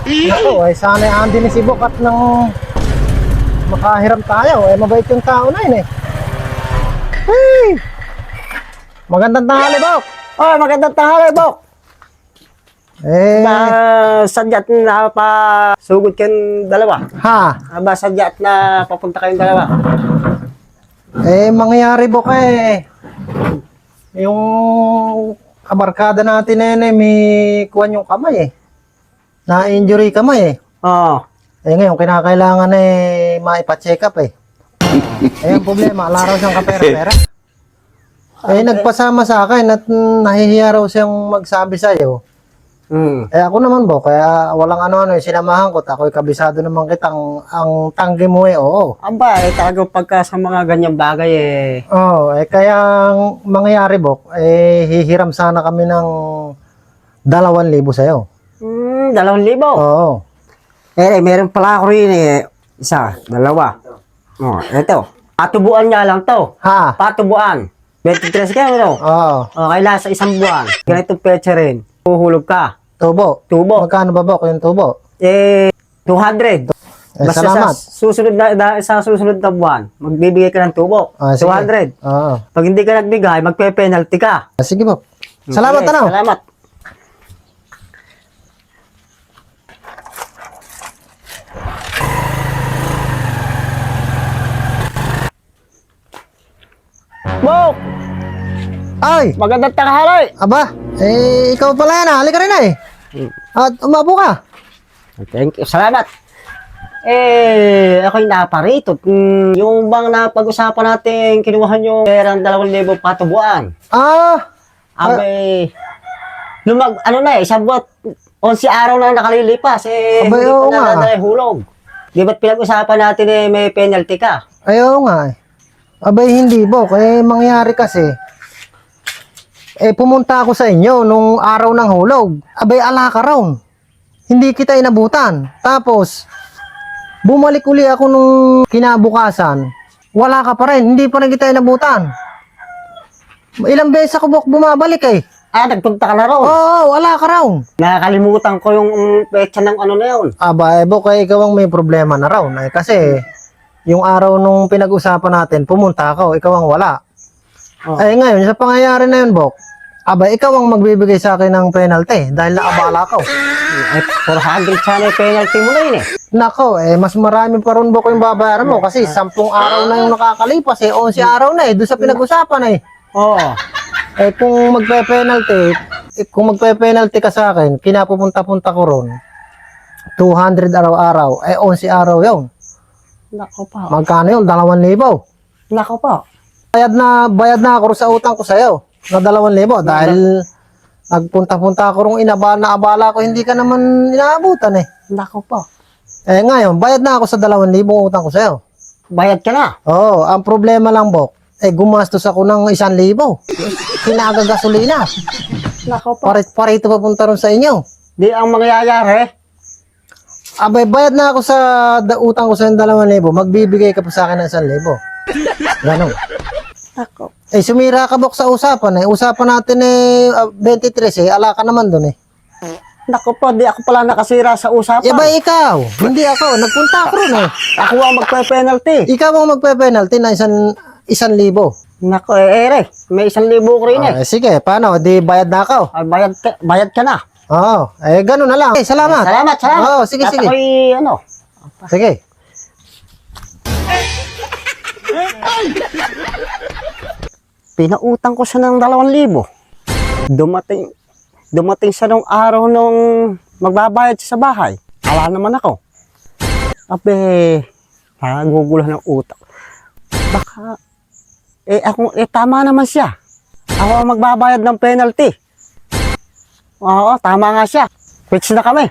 Naku, ay sana'y andi ni si Bok at nang makahiram tayo. Mabait yung tao na yun Hey! Magandang tanghali, Bok. Oh, magandang tanghali, Bok. Sadyat na pa sugod kayong dalawa. Ha? Sadyat na papunta kayong dalawa. Mangyayari, Bok yung kabarkada natin may kuwan yung kamay na-injury kamay Oo. Ngayon, kinakailangan maipa-check up ang problema, ala raw siyang kapera-pera. Nagpasama sa akin at nahihiya raw siyang magsabi sa'yo. Ako naman kaya walang ano-ano, sinamahan ko. Ako'y kabisado naman kitang ang tanggi mo oo. Aba, talagang pagka sa mga ganyang bagay Oo, kaya ang mangyayari hihiram sana kami ng 2,000 sa'yo. 2,000? Oo. Meron pala ako rin isa, dalawa. Ito. Patubuan nga lang to. Ha? Patubuan. 23 kayo, no? Oo. Kailangan sa isang buwan. Ganitong pecha rin. Huhulog ka. Tubo. Tubo. Magkano ba yung tubo? 200. Basta salamat. sa susunod na buwan, magbibigay ka ng tubo. Sige. 200. Oo. Pag hindi ka nagbigay, magpe-penalty ka. Sige po. Salamat, Okay, ano? Salamat. Bok! Ay! Magandang tanghali! Aba, ikaw pala yan halika rin At umabo ka. Thank you. Salamat. Ako'y naparito. Yung bang napag-usapan natin, kinuha yung perang 2,000 patubuan. Isang buwan, 11 araw na nakalilipas. Abay, Hindi oo pa nga. nadadala yung hulog. Di ba't pinag-usapan natin may penalty ka? Ayaw nga Abay, hindi mangyari kasi. Pumunta ako sa inyo nung araw ng hulog. Abay, ala ka raw. Hindi kita inabutan. Tapos, bumalik uli ako nung kinabukasan. Wala ka pa rin. Hindi pa rin kita inabutan. Ilang beses ako bumabalik Nagpunta ka na raw. Oo, wala ka raw. Nakakalimutan ko yung petsa ng ano na yun. Aba, ikaw ang may problema na raw. Kasi, yung araw nung pinag-usapan natin, pumunta ako, ikaw ang wala. Ngayon, sa pangyayari na yun, Bok, ikaw ang magbibigay sa akin ng penalty dahil naabala ko. 400 sana yung penalty mo na yun Nako, mas marami pa rin, Bok, yung babayaran mo kasi 10 araw na yung nakakalipas 11 araw na doon sa pinag-usapan Oo. Kung magpe-penalty ka sa akin, kinapupunta-punta ko ron, 200 araw-araw, 11 araw yun. Nako pa. Magkano yun? 2,000. Nako pa. Bayad na ako sa utang ko sa'yo na 2,000 dahil nagpunta-punta ako rong naabala ko, hindi ka naman inaabutan Nako pa. Ngayon, bayad na ako sa 2,000 utang ko sa'yo. Bayad ka na? Oo, ang problema lang, Bok, gumastos ako ng 1,000. Kinagagasolina. Nako pa. Parito papunta ron sa inyo. Di ang mangyayari. Abay, bayad na ako sa utang ko sa 2,000. Magbibigay ka pa sa akin ng 1,000. Ganon. Nako. Sumira ka, Bok, sa usapan Usapan natin 23 ala ka naman dun Nako po, di ako pala nakasira sa usapan. Ba ikaw? Hindi ako. Nagpunta ako ron Ako ang magpe-penalty. Ikaw ang magpe-penalty na 1,000. Nako, may 1,000 ko rin Sige, paano? Di bayad na ako. Bayad ka na. Oo. Ganun na lang. Salamat. Salamat. Oo, sige. Ako'y Sige. Pinautang ko siya ng 2,000. Dumating siya nung araw nung magbabayad siya sa bahay. Wala naman ako. Naguguluhan ng utak. Baka, tama naman siya. Ako ang magbabayad ng penalty. Oo, tama nga siya. Fix na kami.